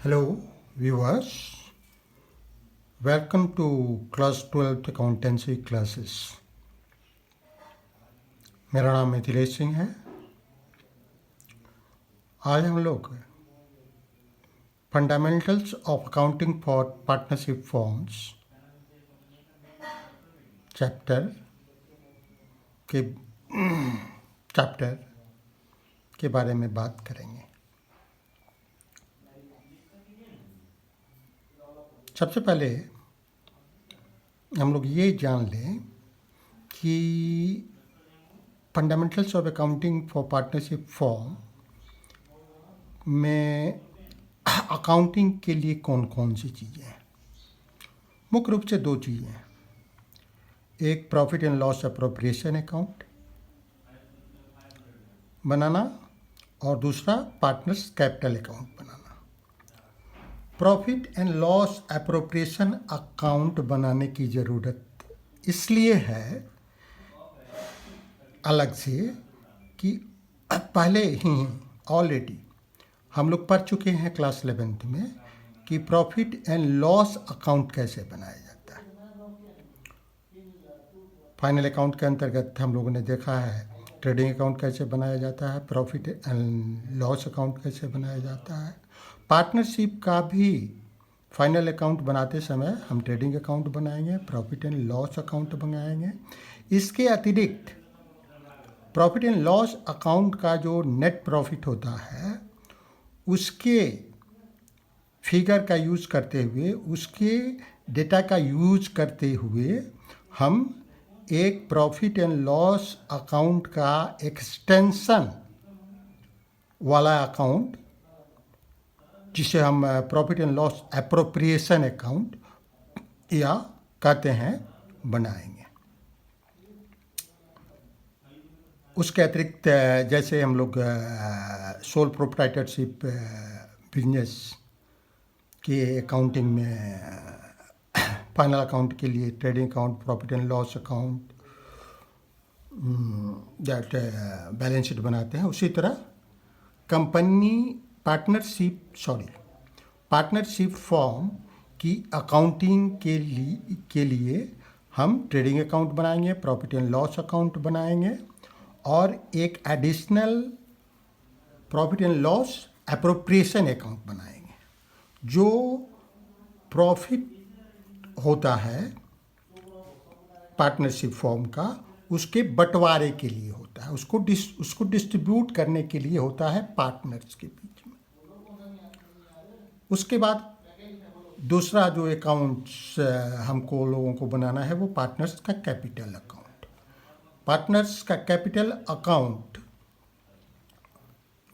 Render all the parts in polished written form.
Hello, viewers. Welcome to Class 12th Accountancy Classes. मेरा नाम मिथिलेश सिंह है। आज हम लोग fundamentals of accounting for partnership forms chapter के बारे में बात करेंगे। सबसे पहले हम लोग ये जान लें कि fundamentals of accounting for partnership form में अकाउंटिंग के लिए कौन कौन सी चीज़ें हैं। मुख्य रूप से दो चीज़ें हैं, एक profit and loss appropriation account बनाना और दूसरा पार्टनर्स कैपिटल अकाउंट बनाना। Profit and loss appropriation account बनाने की ज़रूरत इसलिए है अलग से कि पहले ही ऑलरेडी हम लोग पढ़ चुके हैं क्लास 11th में कि प्रॉफिट एंड लॉस अकाउंट कैसे बनाया जाता है। फाइनल अकाउंट के अंतर्गत हम लोगों ने देखा है ट्रेडिंग अकाउंट कैसे बनाया जाता है, प्रॉफिट एंड लॉस अकाउंट कैसे बनाया जाता है। पार्टनरशिप का भी फाइनल अकाउंट बनाते समय हम ट्रेडिंग अकाउंट बनाएंगे, प्रॉफिट एंड लॉस अकाउंट बनाएंगे। इसके अतिरिक्त प्रॉफिट एंड लॉस अकाउंट का जो नेट प्रॉफिट होता है उसके फिगर का यूज़ करते हुए, उसके डेटा का यूज़ करते हुए हम एक प्रॉफिट एंड लॉस अकाउंट का एक्सटेंशन वाला अकाउंट जिसे हम profit and loss appropriation account या कहते हैं बनाएंगे। उसके अतिरिक्त जैसे हम लोग सोल प्रोप्राइटरशिप बिजनेस के अकाउंटिंग में फाइनल अकाउंट के लिए trading account, profit and loss account that balance sheet बनाते हैं, उसी तरह कंपनी पार्टनरशिप फॉर्म की अकाउंटिंग के लिए हम ट्रेडिंग अकाउंट बनाएंगे, प्रॉफिट एंड लॉस अकाउंट बनाएंगे और एक additional profit and loss appropriation account बनाएंगे। जो प्रॉफिट होता है पार्टनरशिप फॉर्म का उसके बंटवारे के लिए होता है, उसको डिस्ट्रीब्यूट करने के लिए होता है पार्टनर्स के बीच में। उसके बाद दूसरा जो अकाउंट्स हमको लोगों को बनाना है वो पार्टनर्स का कैपिटल अकाउंट। पार्टनर्स का कैपिटल अकाउंट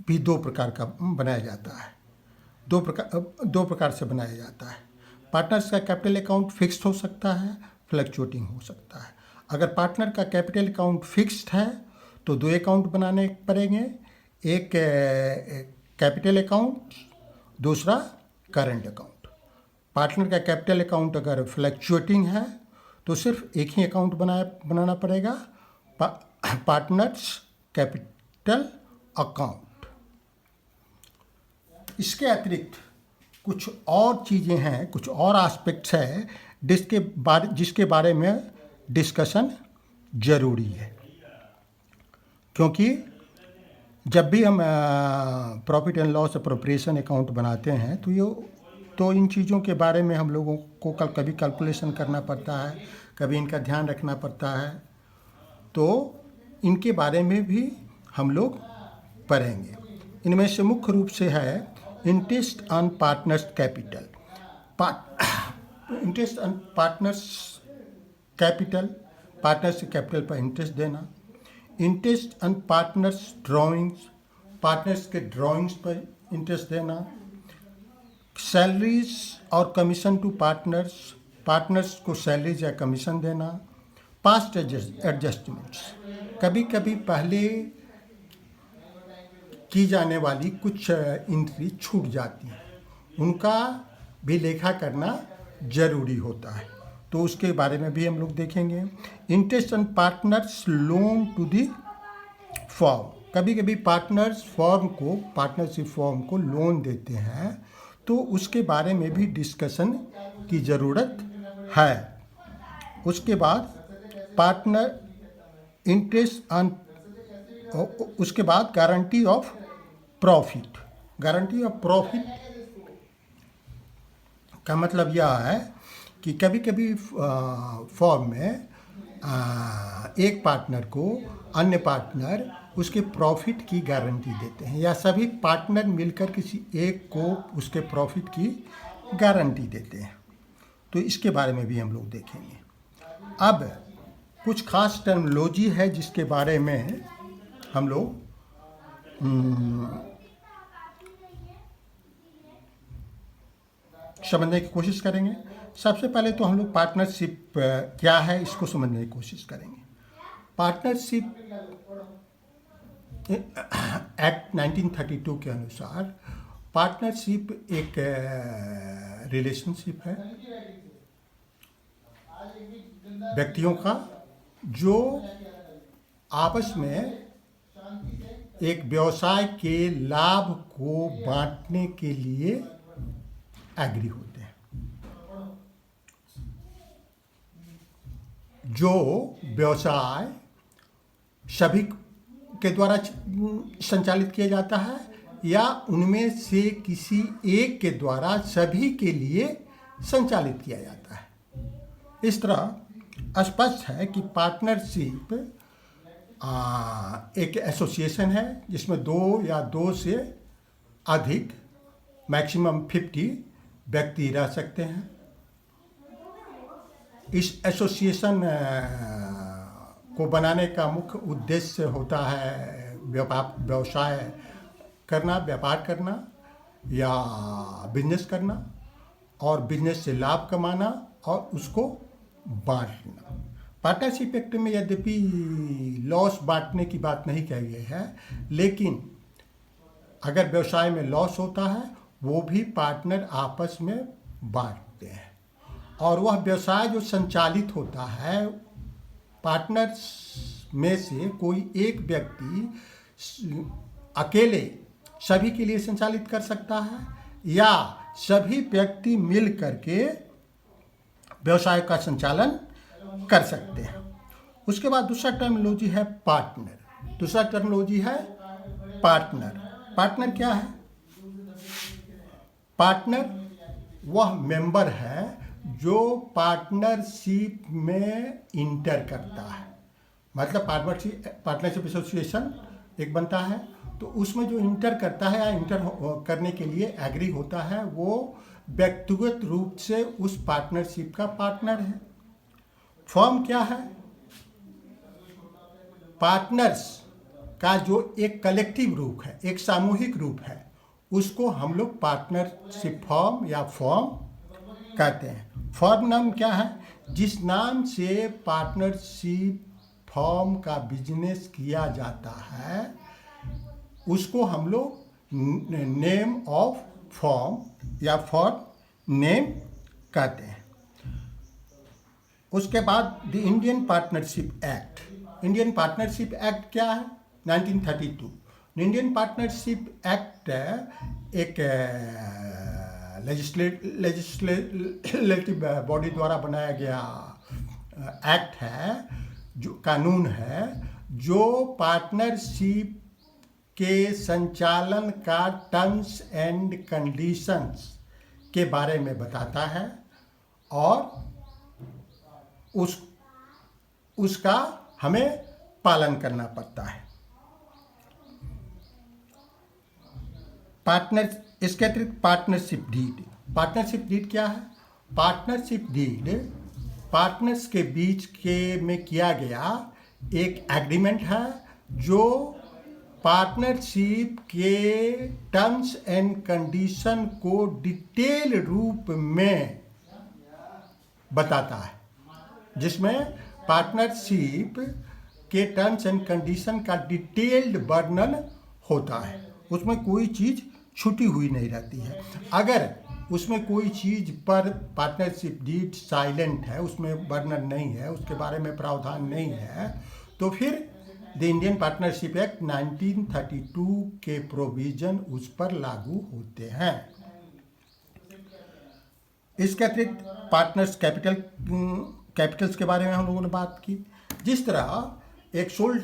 भी दो प्रकार का बनाया जाता है, दो प्रकार से बनाया जाता है। पार्टनर्स का कैपिटल अकाउंट फिक्स्ड हो सकता है, फ्लक्चुएटिंग हो सकता है। अगर पार्टनर का कैपिटल अकाउंट फिक्स्ड है तो दो अकाउंट बनाने पड़ेंगे, एक कैपिटल अकाउंट, दूसरा करंट अकाउंट। पार्टनर का कैपिटल अकाउंट अगर फ्लक्चुएटिंग है तो सिर्फ एक ही अकाउंट बनाना पड़ेगा, पार्टनर्स कैपिटल अकाउंट। इसके अतिरिक्त कुछ और चीज़ें हैं, कुछ और एस्पेक्ट्स हैं जिसके बारे में डिस्कशन ज़रूरी है, क्योंकि जब भी हम profit and loss appropriation account बनाते हैं तो इन चीज़ों के बारे में हम लोगों को कभी कैलकुलेशन करना पड़ता है, कभी इनका ध्यान रखना पड़ता है, तो इनके बारे में भी हम लोग पढ़ेंगे। इनमें से मुख्य रूप से है interest on partners capital, interest on partners capital, partners के कैपिटल पर इंटरेस्ट देना, interest on partners drawings, partners के ड्राइंग्स पर इंटरेस्ट देना, सैलरीज और कमीशन टू पार्टनर्स, पार्टनर्स को सैलरीज या कमीशन देना, पास्ट एडजस्टमेंट्स, कभी कभी पहले की जाने वाली कुछ एंट्री छूट जाती हैं, उनका भी लेखा करना ज़रूरी होता है, तो उसके बारे में भी हम लोग देखेंगे। Interest on partners loan to the form, कभी कभी पार्टनरशिप फॉर्म को लोन देते हैं तो उसके बारे में भी डिस्कशन की ज़रूरत है। उसके बाद पार्टनर इंटरेस्ट ऑन, उसके बाद guarantee of profit. Guarantee of profit का मतलब यह है कि कभी कभी फॉर्म में एक पार्टनर को अन्य पार्टनर उसके प्रॉफिट की गारंटी देते हैं, या सभी पार्टनर मिलकर किसी एक को उसके प्रॉफिट की गारंटी देते हैं। तो इसके बारे में भी हम लोग देखेंगे। अब कुछ खास टर्मिनोलॉजी है जिसके बारे में हम लोग समझने की कोशिश करेंगे। सबसे पहले तो हम लोग पार्टनरशिप क्या है इसको समझने की कोशिश करेंगे। पार्टनरशिप एक्ट 1932 के अनुसार पार्टनरशिप एक रिलेशनशिप है व्यक्तियों का जो आपस में एक व्यवसाय के लाभ को बांटने के लिए एग्री होते हैं। जो व्यवसाय सभी के द्वारा संचालित किया जाता है या उनमें से किसी एक के द्वारा सभी के लिए संचालित किया जाता है। इस तरह स्पष्ट है कि पार्टनरशिप एक एसोसिएशन है जिसमें दो या दो से अधिक मैक्सिमम 50 व्यक्ति रह सकते हैं। इस एसोसिएशन को बनाने का मुख्य उद्देश्य होता है व्यवसाय करना, व्यापार करना या बिजनेस करना, और बिजनेस से लाभ कमाना और उसको बांटना। पार्टनरशिप एक्ट में यद्यपि लॉस बांटने की बात नहीं कही गई है, लेकिन अगर व्यवसाय में लॉस होता है वो भी पार्टनर आपस में बांटते हैं। और वह व्यवसाय जो संचालित होता है, पार्टनर्स में से कोई एक व्यक्ति अकेले सभी के लिए संचालित कर सकता है या सभी व्यक्ति मिल करके व्यवसाय का संचालन कर सकते हैं। उसके बाद दूसरा टर्मिनोलॉजी है पार्टनर। दूसरा टर्मिनोलॉजी है पार्टनर। पार्टनर क्या है? पार्टनर वह मेंबर है जो पार्टनरशिप में इंटर करता है। मतलब पार्टनरशिप एसोसिएशन एक बनता है तो उसमें जो इंटर करता है या इंटर करने के लिए एग्री होता है वो व्यक्तिगत रूप से उस पार्टनरशिप का पार्टनर है। फर्म क्या है? पार्टनर्स का जो एक कलेक्टिव रूप है, एक सामूहिक रूप है, उसको हम लोग पार्टनरशिप फर्म या फर्म कहते हैं। फर्म नाम क्या है? जिस नाम से पार्टनरशिप फर्म का बिजनेस किया जाता है उसको हम लोग नेम ऑफ फर्म या फर्म नेम कहते हैं। उसके बाद the Indian partnership act. Indian partnership act क्या है? 1932। इंडियन पार्टनरशिप एक्ट एक लेजिस्लेटिव बॉडी द्वारा बनाया गया एक्ट है, जो कानून है जो पार्टनरशिप के संचालन का टर्म्स एंड कंडीशंस के बारे में बताता है और उसका हमें पालन करना पड़ता है। इसके अतिरिक्त पार्टनरशिप डीड। पार्टनरशिप डीड क्या है? पार्टनरशिप डीड पार्टनर्स के बीच में किया गया एक एग्रीमेंट है जो पार्टनरशिप के टर्म्स एंड कंडीशन को डिटेल रूप में बताता है, जिसमें पार्टनरशिप के टर्म्स एंड कंडीशन का डिटेल्ड वर्णन होता है। उसमें कोई चीज़ छुटी हुई नहीं रहती है। अगर उसमें कोई चीज़ पर पार्टनरशिप डीड साइलेंट है, उसमें वर्णन नहीं है, उसके बारे में प्रावधान नहीं है, तो फिर द इंडियन पार्टनरशिप एक्ट 1932 के प्रोविज़न उस पर लागू होते हैं। इसके अतिरिक्त पार्टनर्स कैपिटल्स के बारे में हम लोगों ने बात की। जिस तरह एक सोल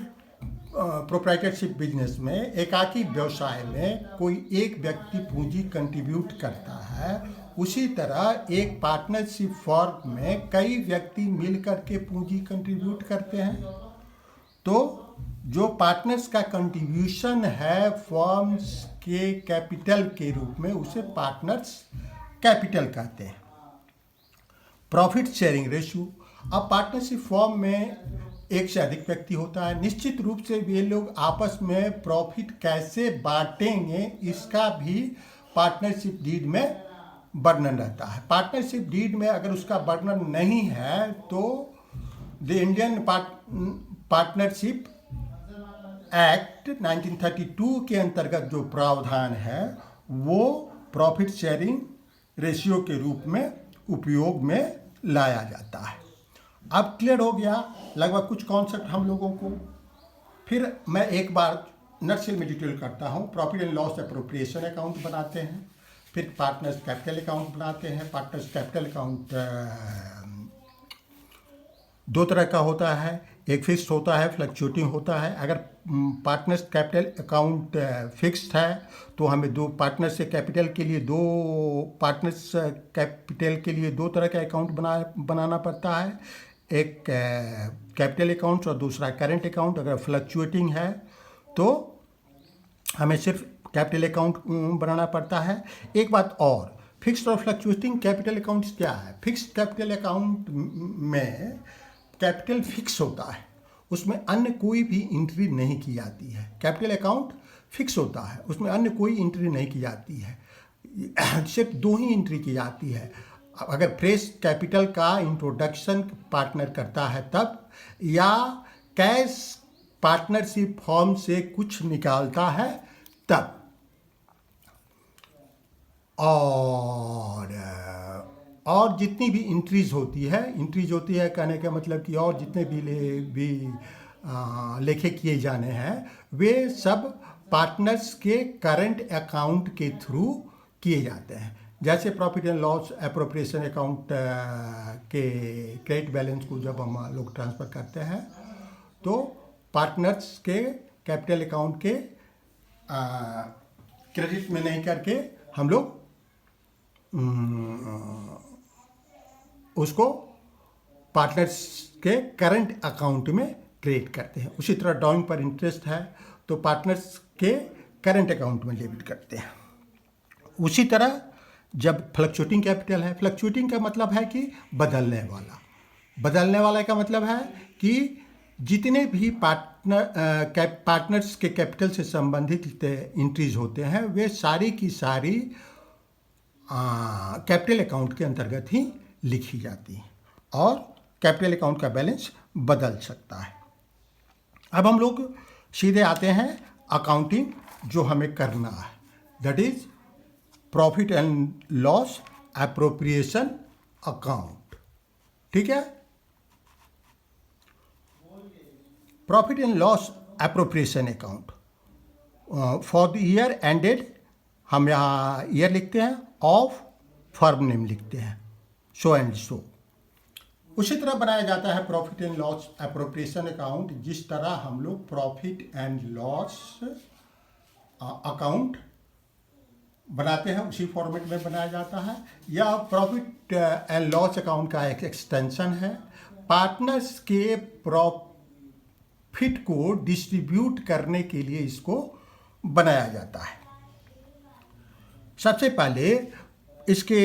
प्रोप्राइटरशिप बिजनेस में, एकाकी व्यवसाय में कोई एक व्यक्ति पूंजी कंट्रीब्यूट करता है, उसी तरह एक पार्टनरशिप फर्म में कई व्यक्ति मिलकर के पूंजी कंट्रीब्यूट करते हैं। तो जो पार्टनर्स का कंट्रीब्यूशन है फर्म्स के कैपिटल के रूप में, उसे पार्टनर्स कैपिटल कहते हैं। प्रॉफिट शेयरिंग रेशियो, अब पार्टनरशिप फर्म में एक से अधिक व्यक्ति होता है, निश्चित रूप से वे लोग आपस में प्रॉफिट कैसे बांटेंगे इसका भी पार्टनरशिप डीड में वर्णन रहता है। पार्टनरशिप डीड में अगर उसका वर्णन नहीं है तो द इंडियन पार्टनरशिप एक्ट 1932 के अंतर्गत जो प्रावधान है वो प्रॉफिट शेयरिंग रेशियो के रूप में उपयोग में लाया जाता है। अब क्लियर हो गया लगभग कुछ कॉन्सेप्ट हम लोगों को। फिर मैं एक बार नटशेल में डिटेल करता हूँ। Profit and loss appropriation account बनाते हैं, फिर पार्टनर्स कैपिटल अकाउंट बनाते हैं। पार्टनर्स कैपिटल अकाउंट दो तरह का होता है, एक फिक्स होता है, फ्लक्चुएटिंग होता है। अगर पार्टनर्स कैपिटल अकाउंट फिक्स्ड है तो हमें दो पार्टनर्स से कैपिटल के लिए दो तरह का अकाउंट बनाना पड़ता है, एक कैपिटल अकाउंट और दूसरा करेंट अकाउंट। अगर फ्लक्चुएटिंग है तो हमें सिर्फ कैपिटल अकाउंट बनाना पड़ता है। एक बात और, फिक्स्ड और फ्लक्चुएटिंग कैपिटल अकाउंट्स क्या है? फिक्स्ड कैपिटल अकाउंट में कैपिटल फिक्स होता है, उसमें अन्य कोई भी एंट्री नहीं की जाती है। कैपिटल अकाउंट फिक्स होता है, उसमें अन्य कोई एंट्री नहीं की जाती है, सिर्फ दो ही एंट्री की जाती है। अगर फ्रेश कैपिटल का इंट्रोडक्शन पार्टनर करता है तब, या कैश पार्टनरशिप फॉर्म से कुछ निकालता है तब। और जितनी भी इंट्रीज होती है कहने का मतलब कि और जितने भी लेखे किए जाने हैं वे सब पार्टनर्स के करंट अकाउंट के थ्रू किए जाते हैं। जैसे profit and loss appropriation account के क्रेडिट बैलेंस को जब हम लोग ट्रांसफ़र करते हैं तो पार्टनर्स के कैपिटल अकाउंट के क्रेडिट में नहीं करके हम लोग उसको पार्टनर्स के करंट अकाउंट में क्रिएट करते हैं। उसी तरह ड्राइंग पर इंटरेस्ट है तो पार्टनर्स के करंट अकाउंट में डेबिट करते हैं। उसी तरह जब फ्लक्चुएटिंग कैपिटल है, फ्लक्चुएटिंग का मतलब है कि बदलने वाला का मतलब है कि जितने भी पार्टनर्स के कैपिटल से संबंधित एंट्रीज होते हैं वे सारी की सारी कैपिटल अकाउंट के अंतर्गत ही लिखी जाती है और कैपिटल अकाउंट का बैलेंस बदल सकता है। अब हम लोग सीधे आते हैं अकाउंटिंग जो हमें करना है, that is profit and loss appropriation account. ठीक है, profit and loss appropriation account for the year ended, हम यहाँ ईयर लिखते हैं, ऑफ फर्म नेम लिखते हैं, सो एंड सो। उसी तरह बनाया जाता है profit and loss appropriation account जिस तरह हम लोग प्रॉफिट एंड लॉस अकाउंट बनाते हैं, उसी फॉर्मेट में बनाया जाता है। यह प्रॉफिट एंड लॉस अकाउंट का एक एक्सटेंशन है। पार्टनर्स के प्रॉफिट को डिस्ट्रीब्यूट करने के लिए इसको बनाया जाता है। सबसे पहले इसके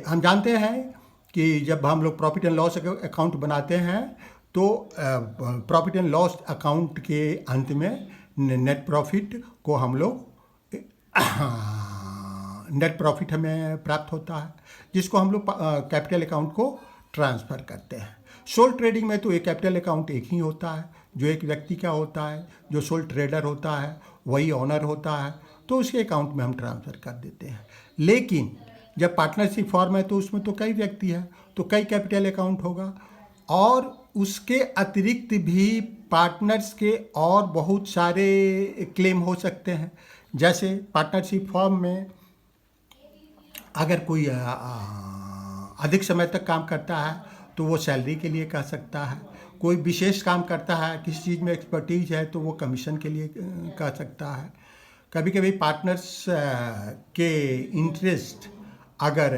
हम जानते हैं कि जब हम लोग प्रॉफिट एंड लॉस अकाउंट बनाते हैं तो प्रॉफिट एंड लॉस अकाउंट के अंत में नेट प्रॉफिट को हम लोग नेट प्रॉफिट हमें प्राप्त होता है जिसको हम लोग कैपिटल अकाउंट को ट्रांसफ़र करते हैं। सोल ट्रेडिंग में तो एक कैपिटल अकाउंट एक ही होता है जो एक व्यक्ति का होता है, जो सोल ट्रेडर होता है वही ऑनर होता है, तो उसके अकाउंट में हम ट्रांसफ़र कर देते हैं। लेकिन जब पार्टनरशिप फॉर्म है तो उसमें तो कई व्यक्ति हैं तो कई कैपिटल अकाउंट होगा और उसके अतिरिक्त भी पार्टनर्स के और बहुत सारे क्लेम हो सकते हैं। जैसे पार्टनरशिप फॉर्म में अगर कोई अधिक समय तक काम करता है तो वो सैलरी के लिए कह सकता है। कोई विशेष काम करता है, किसी चीज़ में एक्सपर्टीज है तो वो कमीशन के लिए कह सकता है। कभी कभी पार्टनर्स के इंटरेस्ट, अगर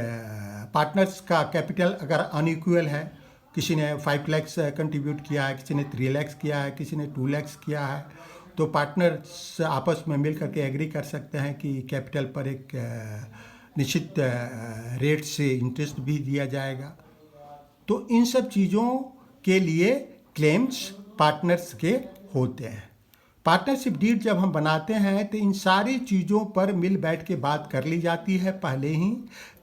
पार्टनर्स का कैपिटल अगर अनइक्वल है, किसी ने 5 लाख कंट्रीब्यूट किया है, किसी ने 3 लाख किया है, किसी ने 2 लाख किया है, तो पार्टनर्स आपस में मिल करके एग्री कर सकते हैं कि कैपिटल पर एक निश्चित रेट से इंटरेस्ट भी दिया जाएगा। तो इन सब चीज़ों के लिए क्लेम्स पार्टनर्स के होते हैं। पार्टनरशिप डीड जब हम बनाते हैं तो इन सारी चीज़ों पर मिल बैठ के बात कर ली जाती है पहले ही,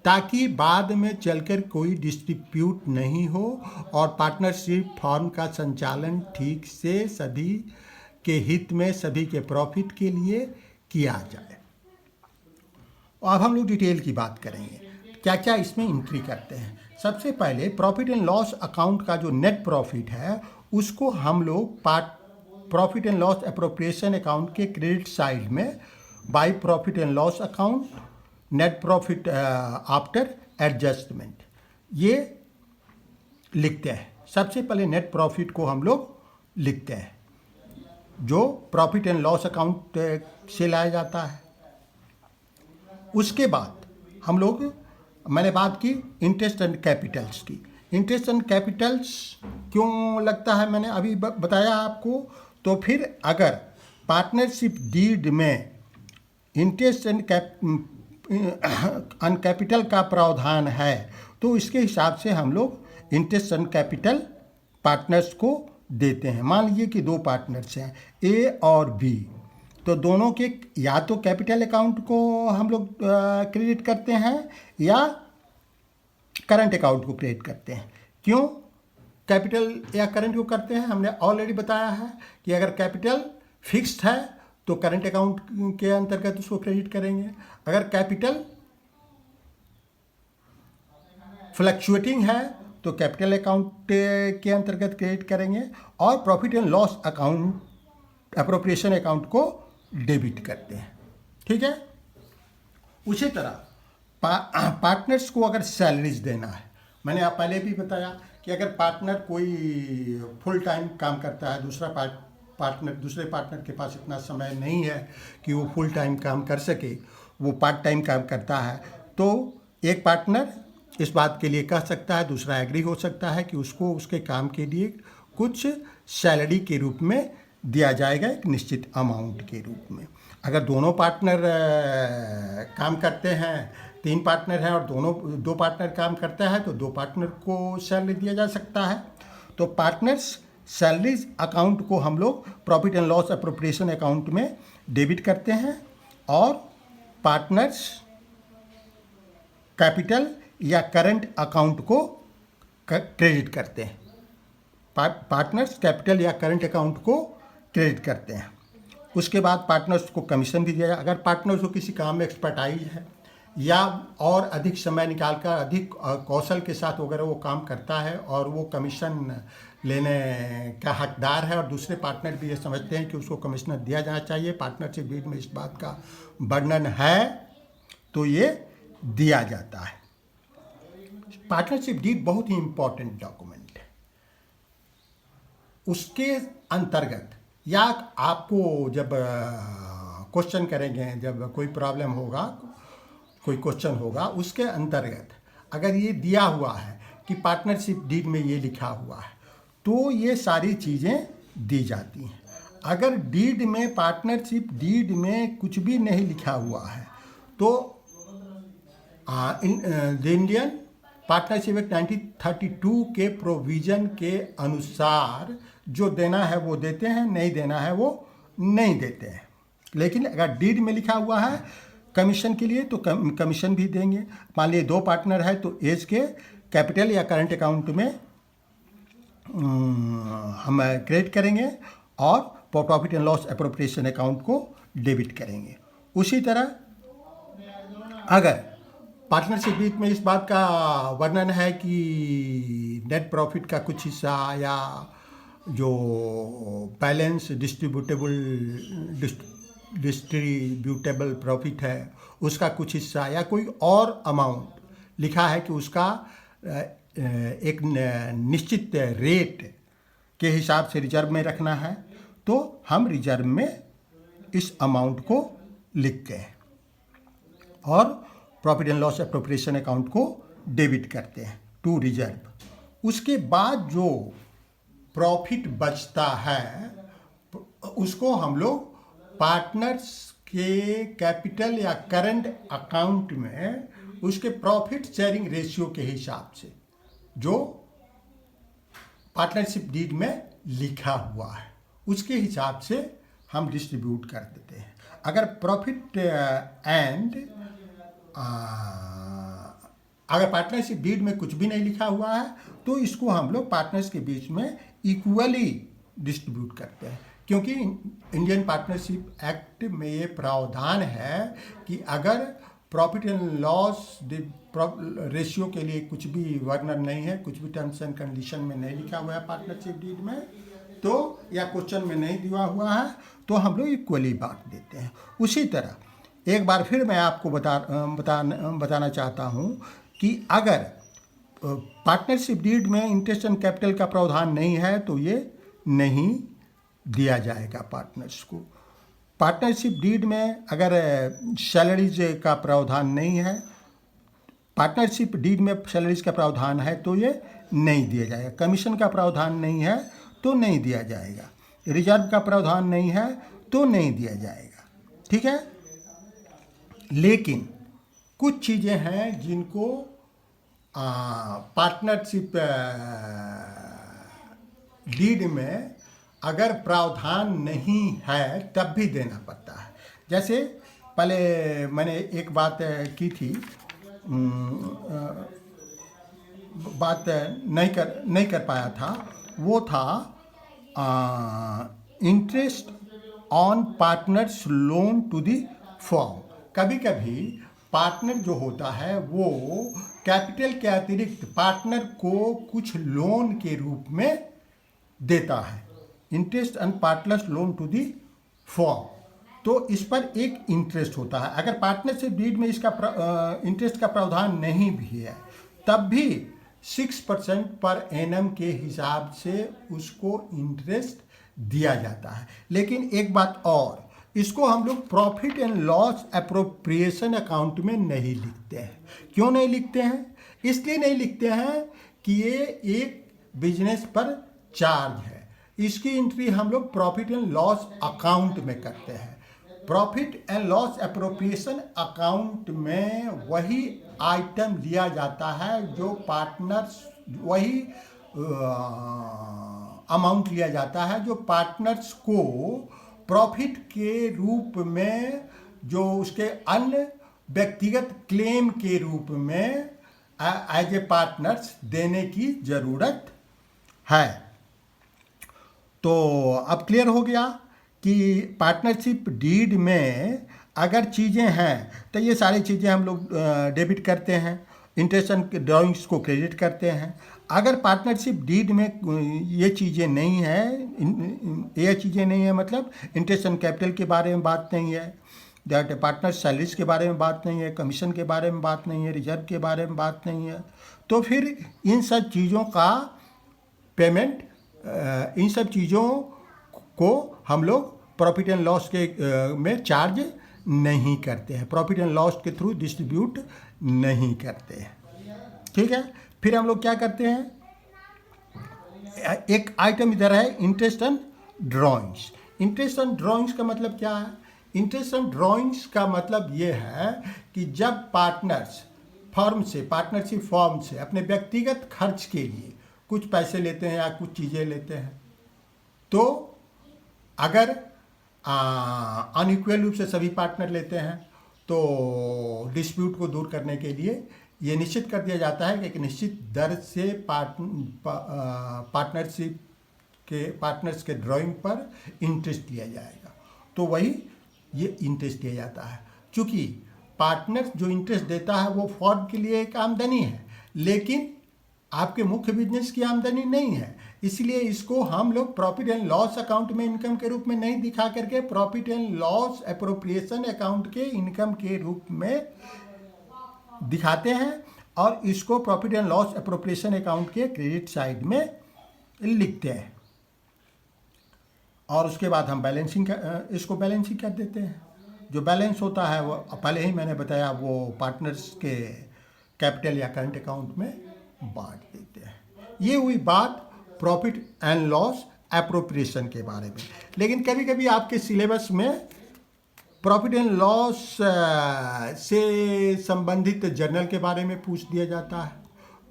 ताकि बाद में चलकर कोई डिस्प्यूट नहीं हो और पार्टनरशिप फॉर्म का संचालन ठीक से सभी के हित में, सभी के प्रॉफिट के लिए किया जाए। अब हम लोग डिटेल की बात करेंगे, क्या क्या इसमें एंट्री करते हैं। सबसे पहले प्रॉफिट एंड लॉस अकाउंट का जो नेट प्रॉफिट है उसको हम लोग profit and loss appropriation account के क्रेडिट साइड में by profit and loss account, net profit after adjustment, ये लिखते हैं। सबसे पहले नेट प्रॉफिट को हम लोग लिखते हैं जो प्रॉफिट एंड लॉस अकाउंट से लाया जाता है। उसके बाद हम लोग, मैंने बात की इंटरेस्ट एंड कैपिटल्स की। इंटरेस्ट एंड कैपिटल्स क्यों लगता है मैंने अभी बताया आपको। तो फिर अगर पार्टनरशिप डीड में इंटरेस्ट एंड कैपिटल का प्रावधान है तो इसके हिसाब से हम लोग इंटरेस्ट एंड कैपिटल पार्टनर्स को देते हैं। मान लीजिए कि 2 पार्टनर्स हैं ए और बी, तो दोनों के या तो कैपिटल अकाउंट को हम लोग क्रेडिट करते हैं या करंट अकाउंट को क्रेडिट करते हैं। क्यों कैपिटल या करंट को करते हैं, हमने ऑलरेडी बताया है कि अगर कैपिटल फिक्स्ड है तो करंट अकाउंट के अंतर्गत उसको क्रेडिट करेंगे, अगर कैपिटल फ्लक्चुएटिंग है तो कैपिटल अकाउंट के अंतर्गत क्रेडिट करेंगे, और profit and loss account appropriation account को डेबिट करते हैं। ठीक है। उसी तरह पार्टनर्स को अगर सैलरीज देना है, मैंने आप पहले भी बताया कि अगर पार्टनर कोई फुल टाइम काम करता है, दूसरे पार्टनर के पास इतना समय नहीं है कि वो फुल टाइम काम कर सके, वो पार्ट टाइम काम करता है, तो एक पार्टनर इस बात के लिए कह सकता है, दूसरा एग्री हो सकता है कि उसको उसके काम के लिए कुछ सैलरी के रूप में दिया जाएगा, एक निश्चित अमाउंट के रूप में। अगर दोनों पार्टनर काम करते हैं, 3 पार्टनर हैं और 2 पार्टनर काम करता है तो 2 पार्टनर को सैलरी दिया जा सकता है। तो पार्टनर्स सैलरीज अकाउंट को हम लोग profit and loss appropriation account में डेबिट करते हैं, और पार्टनर्स कैपिटल या करंट अकाउंट को क्रेडिट करते हैं। पार्टनर्स कैपिटल या करंट अकाउंट को क्रेडिट करते हैं। उसके बाद पार्टनर्स को कमीशन भी दिया जाए। अगर पार्टनर्स को किसी काम में एक्सपर्टाइज है या और अधिक समय निकालकर अधिक कौशल के साथ अगर वो काम करता है और वो कमीशन लेने का हकदार है और दूसरे पार्टनर भी ये समझते हैं कि उसको कमीशन दिया जाना चाहिए, पार्टनरशिप डीड में इस बात का वर्णन है, तो ये दिया जाता है। पार्टनरशिप डीड बहुत ही इम्पोर्टेंट डॉक्यूमेंट है। उसके अंतर्गत या आपको जब क्वेश्चन करेंगे, जब कोई प्रॉब्लम होगा, कोई क्वेश्चन होगा, उसके अंतर्गत अगर ये दिया हुआ है कि पार्टनरशिप डीड में ये लिखा हुआ है तो ये सारी चीज़ें दी जाती हैं। अगर डीड में, पार्टनरशिप डीड में कुछ भी नहीं लिखा हुआ है तो द इंडियन पार्टनरशिप एक्ट 1932 के प्रोविज़न के अनुसार जो देना है वो देते हैं, नहीं देना है वो नहीं देते हैं। लेकिन अगर डीड में लिखा हुआ है कमीशन के लिए तो कमीशन भी देंगे। मान लीजिए 2 पार्टनर है तो एज के कैपिटल या करंट अकाउंट में हम क्रेडिट करेंगे और profit and loss appropriation account को डेबिट करेंगे। उसी तरह अगर पार्टनरशिप डीड में इस बात का वर्णन है कि नेट प्रॉफिट का कुछ हिस्सा या जो बैलेंस डिस्ट्रीब्यूटेबल प्रॉफिट है उसका कुछ हिस्सा या कोई और अमाउंट लिखा है कि उसका एक निश्चित रेट के हिसाब से रिजर्व में रखना है, तो हम रिजर्व में इस अमाउंट को लिखते हैं और profit and loss appropriation account को डेबिट करते हैं टू रिजर्व। उसके बाद जो प्रॉफिट बचता है उसको हम लोग पार्टनर्स के कैपिटल या करंट अकाउंट में उसके प्रॉफिट शेयरिंग रेशियो के हिसाब से जो पार्टनरशिप डीड में लिखा हुआ है उसके हिसाब से हम डिस्ट्रीब्यूट कर देते हैं। अगर प्रॉफिट एंड अगर पार्टनरशिप डीड में कुछ भी नहीं लिखा हुआ है तो इसको हम लोग पार्टनर्स के बीच में इक्वली डिस्ट्रीब्यूट करते हैं, क्योंकि इंडियन पार्टनरशिप एक्ट में ये प्रावधान है कि अगर प्रॉफिट एंड लॉस रेशियो के लिए कुछ भी वर्णन नहीं है, कुछ भी टर्म्स एंड कंडीशन में नहीं लिखा हुआ है पार्टनरशिप डीड में, तो या क्वेश्चन में नहीं दिया हुआ है, तो हम लोग इक्वली बांट देते हैं। उसी तरह एक बार फिर मैं आपको बताना चाहता हूँ कि अगर पार्टनरशिप डीड में इंटरेस्ट एंड कैपिटल का प्रावधान नहीं है तो ये नहीं दिया जाएगा पार्टनर्स को। पार्टनरशिप डीड में अगर सैलरीज का प्रावधान नहीं है, पार्टनरशिप डीड में सैलरीज का प्रावधान है तो ये नहीं दिया जाएगा। कमीशन का प्रावधान नहीं है तो नहीं दिया जाएगा। रिजर्व का प्रावधान नहीं है तो नहीं दिया जाएगा। ठीक है, लेकिन कुछ चीज़ें हैं जिनको पार्टनरशिप डीड में अगर प्रावधान नहीं है तब भी देना पड़ता है। जैसे पहले मैंने एक बात की थी, बात नहीं कर पाया था, वो था interest on partners loan to the firm. कभी कभी पार्टनर जो होता है वो कैपिटल के अतिरिक्त पार्टनर को कुछ लोन के रूप में देता है, interest on partners loan to the firm, तो इस पर एक इंटरेस्ट होता है। अगर पार्टनरशिप डीड में इसका इंटरेस्ट का प्रावधान नहीं भी है तब भी 6% पर एनम के हिसाब से उसको इंटरेस्ट दिया जाता है। लेकिन एक बात और, इसको हम लोग profit and loss appropriation account में नहीं लिखते हैं। क्यों नहीं लिखते हैं? इसलिए नहीं लिखते हैं कि ये एक बिजनेस पर चार्ज है। इसकी एंट्री हम लोग प्रॉफिट एंड लॉस अकाउंट में करते हैं। Profit and loss appropriation account में वही आइटम लिया जाता है जो पार्टनर्स, वही अमाउंट लिया जाता है जो पार्टनर्स को प्रॉफिट के रूप में, जो उसके अन्य व्यक्तिगत क्लेम के रूप में एज ए पार्टनर्स देने की ज़रूरत है। तो अब क्लियर हो गया कि पार्टनरशिप डीड में अगर चीज़ें हैं तो ये सारी चीज़ें हम लोग डेबिट करते हैं, इंटरेस्ट एंड ड्राइंग्स को क्रेडिट करते हैं। अगर पार्टनरशिप डीड में ये चीज़ें नहीं है, ये चीज़ें नहीं है मतलब इंटरेस्ट एंड कैपिटल के बारे में बात नहीं है, दैट पार्टनर सैलरीज के बारे में बात नहीं है, कमीशन के बारे में बात नहीं है, रिजर्व के बारे में बात नहीं है, तो फिर इन सब चीज़ों का पेमेंट, इन सब चीज़ों को हम लोग प्रॉफिट एंड लॉस के में चार्ज नहीं करते हैं, प्रॉफिट एंड लॉस के थ्रू डिस्ट्रीब्यूट नहीं करते हैं। ठीक है, फिर हम लोग क्या करते हैं, एक आइटम इधर है interest and drawings. Interest and drawings का मतलब क्या है? इंटरेस्ट एंड ड्राइंग्स का मतलब ये है कि जब पार्टनर्स फर्म से, पार्टनरशिप फर्म से अपने व्यक्तिगत खर्च के लिए कुछ पैसे लेते हैं या कुछ चीज़ें लेते हैं, तो अगर अनइक्वल रूप से सभी पार्टनर लेते हैं तो डिस्प्यूट को दूर करने के लिए ये निश्चित कर दिया जाता है कि एक निश्चित दर से पार्टनरशिप के पार्टनर्स के ड्राइंग पर इंटरेस्ट लिया जाएगा, तो वही ये इंटरेस्ट दिया जाता है। क्योंकि पार्टनर जो इंटरेस्ट देता है वो फर्म के लिए एक आमदनी है, लेकिन आपके मुख्य बिजनेस की आमदनी नहीं है, इसलिए इसको हम लोग प्रॉफिट एंड लॉस अकाउंट में इनकम के रूप में नहीं दिखा करके profit and loss appropriation account के इनकम के रूप में दिखाते हैं। और इसको profit and loss appropriation account के क्रेडिट साइड में लिखते हैं और उसके बाद हम इसको बैलेंसिंग कर देते हैं। जो बैलेंस होता है वो पहले ही मैंने बताया, वो पार्टनर्स के कैपिटल या करंट अकाउंट में बांट देते हैं। ये हुई बात प्रॉफिट एंड लॉस एप्रोप्रिएशन के बारे में। लेकिन कभी कभी आपके सिलेबस में प्रॉफिट एंड लॉस से संबंधित जर्नल के बारे में पूछ दिया जाता है,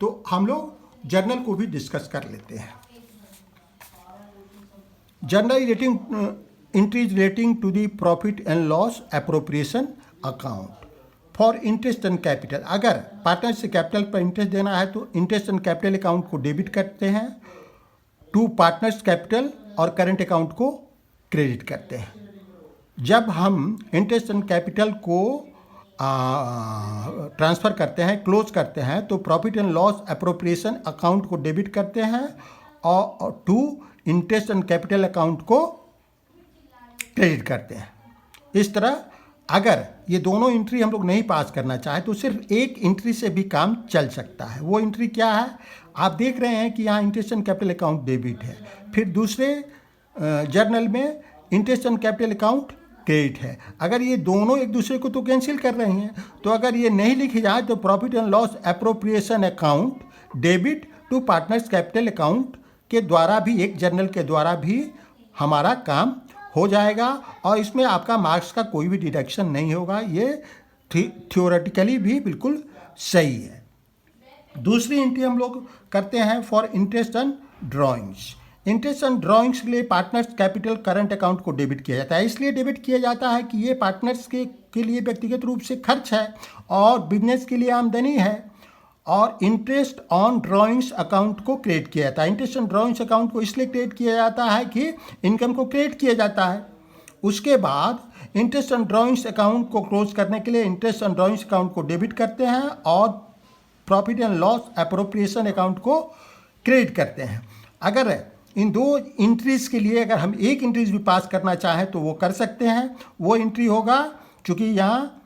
तो हम लोग जर्नल को भी डिस्कस कर लेते हैं। Journal rating entries relating to the profit and loss appropriation account for interest and capital. अगर पार्टनर से कैपिटल पर इंटरेस्ट देना है तो इंटरेस्ट एंड कैपिटल अकाउंट को डेबिट करते हैं, टू पार्टनर्स कैपिटल और करंट अकाउंट को क्रेडिट करते हैं। जब हम इंटरेस्ट एंड कैपिटल को ट्रांसफ़र करते हैं, क्लोज करते हैं, तो profit and loss appropriation account को डेबिट करते हैं और to interest and capital account को क्रेडिट करते हैं। इस तरह अगर ये दोनों एंट्री हम लोग नहीं पास करना चाहे तो सिर्फ एक एंट्री से भी काम चल सकता है। वो एंट्री क्या है? आप देख रहे हैं कि यहाँ interest and capital account debit है, फिर दूसरे जर्नल में interest and capital account credit है। अगर ये दोनों एक दूसरे को तो कैंसिल कर रहे हैं, तो अगर ये नहीं लिखी जाए तो profit and loss appropriation account debit to partners capital account के द्वारा भी, एक जर्नल के द्वारा भी हमारा काम हो जाएगा और इसमें आपका मार्क्स का कोई भी डिडक्शन नहीं होगा। ये थियोरेटिकली भी बिल्कुल सही है। दूसरी एंट्री हम लोग करते हैं for interest and drawings. Interest and drawings के लिए पार्टनर्स कैपिटल करंट अकाउंट को डेबिट किया जाता है। इसलिए डेबिट किया जाता है कि ये पार्टनर्स के लिए व्यक्तिगत रूप से खर्च है और बिजनेस के लिए आमदनी है। और इंटरेस्ट ऑन ड्राइंग्स अकाउंट को क्रेडिट किया जाता है। इंटरेस्ट ऑन ड्राइंग्स अकाउंट को इसलिए क्रेडिट किया जाता है कि इनकम को क्रेडिट किया जाता है। उसके बाद इंटरेस्ट ऑन ड्राइंग्स अकाउंट को क्लोज करने के लिए इंटरेस्ट ऑन ड्राइंग्स अकाउंट को डेबिट करते हैं और profit and loss appropriation account को क्रेडिट करते हैं। अगर इन दो एंट्रीज के लिए अगर हम एक एंट्रीज भी पास करना चाहें तो वो कर सकते हैं। वो एंट्री होगा, चूँकि यहाँ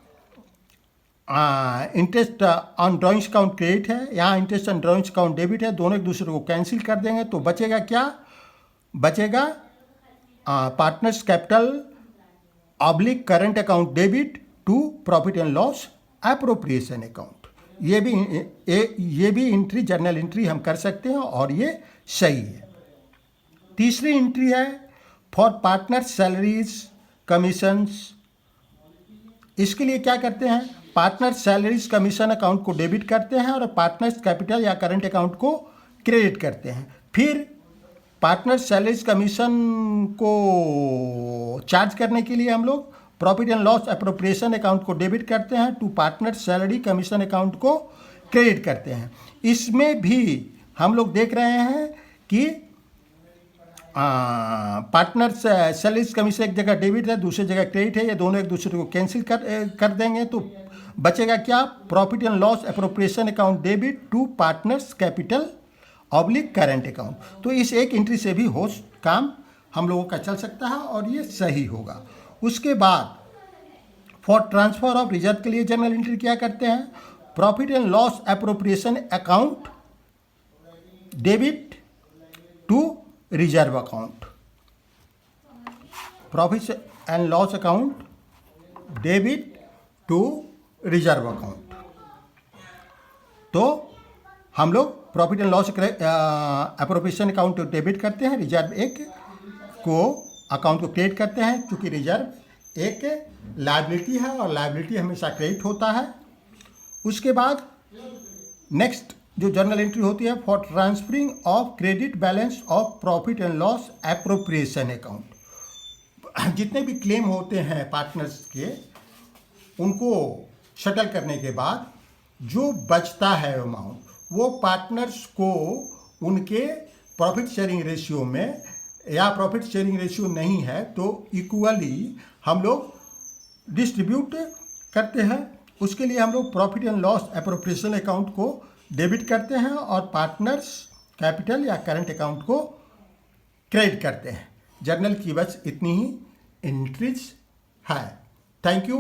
interest on drawings account credit है, यहाँ interest on drawings account debit है, दोनों एक दूसरे को कैंसिल कर देंगे तो बचेगा क्या? बचेगा partners capital oblique current account debit to profit and loss appropriation account. ये भी एंट्री जर्नल एंट्री हम कर सकते हैं और ये सही है। तीसरी एंट्री है फॉर पार्टनर सैलरीज कमीशंस। इसके लिए क्या करते हैं? पार्टनर सैलरीज कमीशन अकाउंट को डेबिट करते हैं और पार्टनर्स कैपिटल या करंट अकाउंट को क्रेडिट करते हैं। फिर पार्टनर सैलरीज कमीशन को चार्ज करने के लिए हम लोग profit and loss appropriation account को डेबिट करते हैं, to partner salary commission account को क्रेडिट करते हैं। इसमें भी हम लोग देख रहे हैं कि पार्टनर सैलरीज कमीशन एक जगह डेबिट है, दूसरी जगह क्रेडिट है, ये दोनों एक दूसरे को कैंसिल कर देंगे तो बचेगा क्या? Profit and loss appropriation account debit to partners capital oblique current account. तो इस एक एंट्री से भी काम हम लोगों का चल सकता है और ये सही होगा। उसके बाद फॉर ट्रांसफर ऑफ रिजर्व के लिए जर्नल एंट्री क्या करते हैं? Profit and loss appropriation account debit to reserve account. Profit and loss account debit to reserve account. तो हम लोग profit and loss appropriation account debit करते हैं, रिजर्व एक को अकाउंट को क्रेडिट करते हैं, क्योंकि रिजर्व एक लायबिलिटी है और लायबिलिटी हमेशा क्रेडिट होता है। उसके बाद नेक्स्ट जो जर्नल एंट्री होती है for transferring of credit balance of profit and loss appropriation account. जितने भी क्लेम होते हैं पार्टनर्स के, उनको शटल करने के बाद जो बचता है अमाउंट वो पार्टनर्स को उनके प्रॉफिट शेयरिंग रेशियो में, या प्रॉफिट शेयरिंग रेशियो नहीं है तो इक्वली हम लोग डिस्ट्रीब्यूट करते हैं। उसके लिए हम लोग profit and loss appropriation account को डेबिट करते हैं और पार्टनर्स कैपिटल या करंट अकाउंट को क्रेडिट करते हैं। जर्नल की बस इतनी ही एंट्रीज है। Thank you.